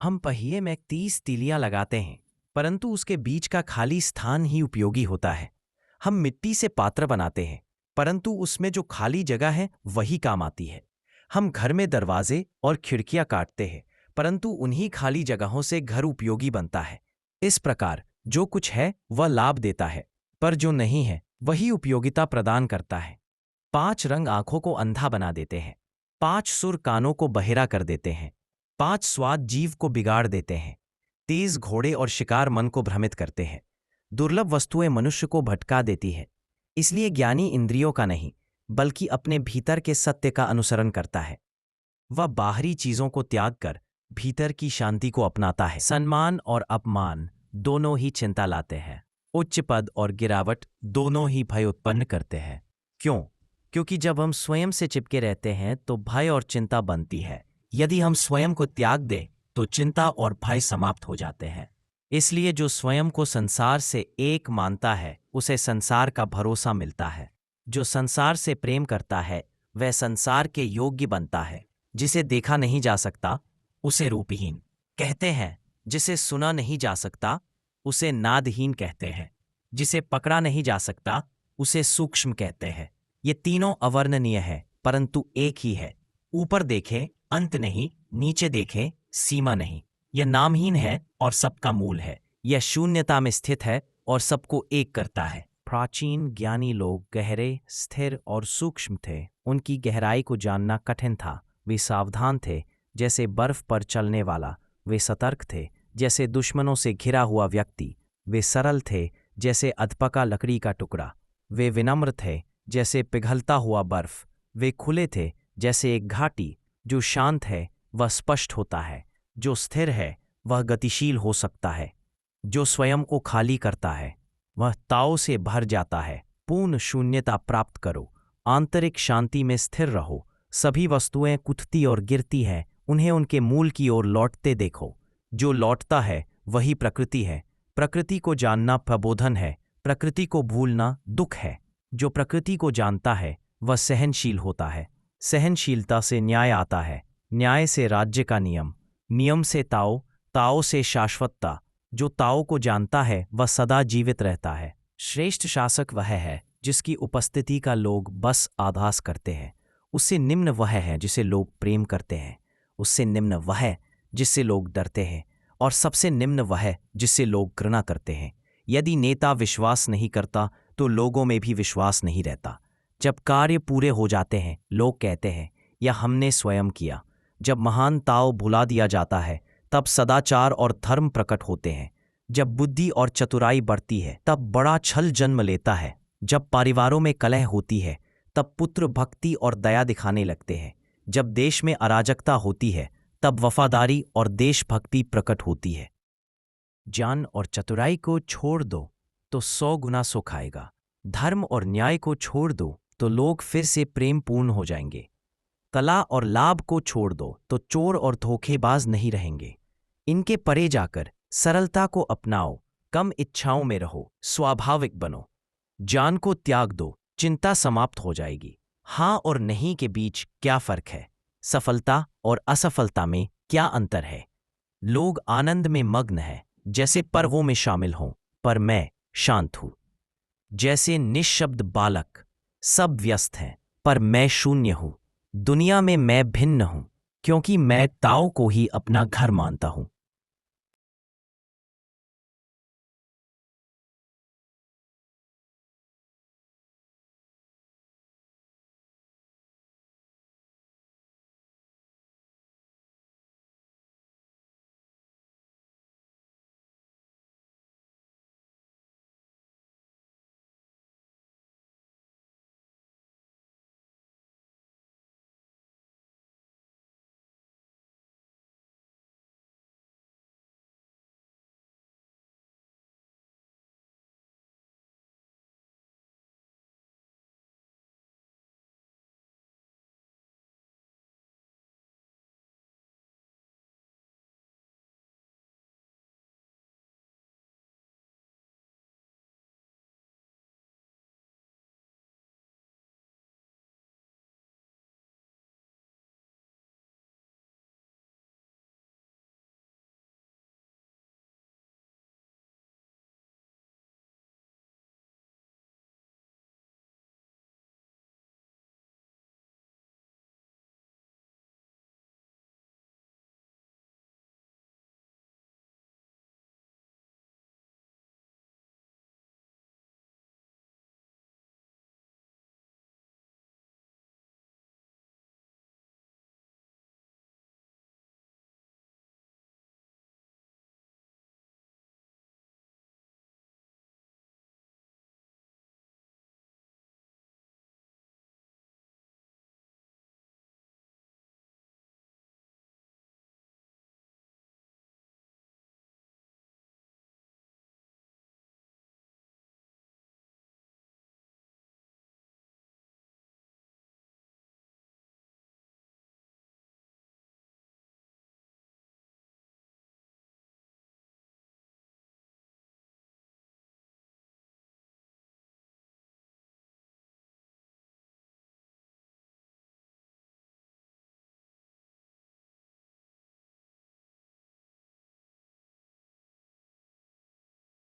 हम पहिए में 30 तीलियां लगाते हैं, परंतु उसके बीच का खाली स्थान ही उपयोगी होता है। हम मिट्टी से पात्र बनाते हैं, परंतु उसमें जो खाली जगह है वही काम आती है। हम घर में दरवाजे और खिड़कियां काटते हैं, परंतु उन्हीं खाली जगहों से घर उपयोगी बनता है। इस प्रकार जो कुछ है वह लाभ देता है, पर जो नहीं है वही उपयोगिता प्रदान करता है। 5 रंग आंखों को अंधा बना देते हैं, 5 सुर कानों को बहिरा कर देते हैं, 5 स्वाद जीव को बिगाड़ देते हैं, तेज घोड़े और शिकार मन को भ्रमित करते हैं, दुर्लभ वस्तुएं मनुष्य को भटका देती है। इसलिए ज्ञानी इंद्रियों का नहीं, बल्कि अपने भीतर के सत्य का अनुसरण करता है। वह बाहरी चीजों को त्याग कर भीतर की शांति को अपनाता है। सम्मान और अपमान दोनों ही चिंता लाते हैं, उच्च पद और गिरावट दोनों ही भय उत्पन्न करते हैं। क्यों? क्योंकि जब हम स्वयं से चिपके रहते हैं तो भय और चिंता बनती है। यदि हम स्वयं को त्याग दें तो चिंता और भय समाप्त हो जाते हैं। इसलिए जो स्वयं को संसार से एक मानता है उसे संसार का भरोसा मिलता है। जो संसार से प्रेम करता है वह संसार के योग्य बनता है। जिसे देखा नहीं जा सकता उसे रूपहीन कहते हैं, जिसे सुना नहीं जा सकता उसे नादहीन कहते हैं, जिसे पकड़ा नहीं जा सकता उसे सूक्ष्म कहते हैं। ये तीनों अवर्णनीय है, परंतु एक ही है। ऊपर देखें अंत नहीं, नीचे देखें सीमा नहीं। यह नामहीन है और सबका मूल है। यह शून्यता में स्थित है और सबको एक करता है। प्राचीन ज्ञानी लोग गहरे, स्थिर और सूक्ष्म थे। उनकी गहराई को जानना कठिन था। वे सावधान थे जैसे बर्फ पर चलने वाला, वे सतर्क थे जैसे दुश्मनों से घिरा हुआ व्यक्ति, वे सरल थे जैसे अधपका लकड़ी का टुकड़ा, वे विनम्र थे जैसे पिघलता हुआ बर्फ, वे खुले थे जैसे एक घाटी। जो शांत है वह स्पष्ट होता है, जो स्थिर है वह गतिशील हो सकता है, जो स्वयं को खाली करता है वह ताओ से भर जाता है। पूर्ण शून्यता प्राप्त करो, आंतरिक शांति में स्थिर रहो। सभी वस्तुएं कुथती और गिरती हैं, उन्हें उनके मूल की ओर लौटते देखो। जो लौटता है वही प्रकृति है। प्रकृति को जानना प्रबोधन है, प्रकृति को भूलना दुख है। जो प्रकृति को जानता है वह सहनशील होता है, सहनशीलता से न्याय आता है, न्याय से राज्य का नियम, नियम से ताओ, ताओ से शाश्वतता। जो ताओ को जानता है वह सदा जीवित रहता है। श्रेष्ठ शासक वह है जिसकी उपस्थिति का लोग बस आभास करते हैं। उससे निम्न वह है जिसे लोग प्रेम करते हैं, उससे निम्न वह है जिससे लोग डरते हैं, और सबसे निम्न वह है जिससे लोग घृणा करते हैं। यदि नेता विश्वास नहीं करता तो लोगों में भी विश्वास नहीं रहता। जब कार्य पूरे हो जाते हैं लोग कहते हैं यह हमने स्वयं किया। जब महान ताओ भुला दिया जाता है तब सदाचार और धर्म प्रकट होते हैं। जब बुद्धि और चतुराई बढ़ती है तब बड़ा छल जन्म लेता है। जब परिवारों में कलह होती है तब पुत्र भक्ति और दया दिखाने लगते हैं। जब देश में अराजकता होती है तब वफादारी और देशभक्ति प्रकट होती है। ज्ञान और चतुराई को छोड़ दो तो 100 गुना सुख आएगा। धर्म और न्याय को छोड़ दो तो लोग फिर से प्रेमपूर्ण हो जाएंगे। कला और लाभ को छोड़ दो तो चोर और धोखेबाज नहीं रहेंगे। इनके परे जाकर सरलता को अपनाओ, कम इच्छाओं में रहो, स्वाभाविक बनो। ज्ञान को त्याग दो, चिंता समाप्त हो जाएगी। हाँ और नहीं के बीच क्या फर्क है? सफलता और असफलता में क्या अंतर है? लोग आनंद में मग्न हैं, जैसे पर्वों में शामिल हों, पर मैं शांत हूं। जैसे निःशब्द बालक, सब व्यस्त हैं, पर मैं शून्य हूं। दुनिया में मैं भिन्न हूं, क्योंकि मैं ताओ को ही अपना घर मानता हूं।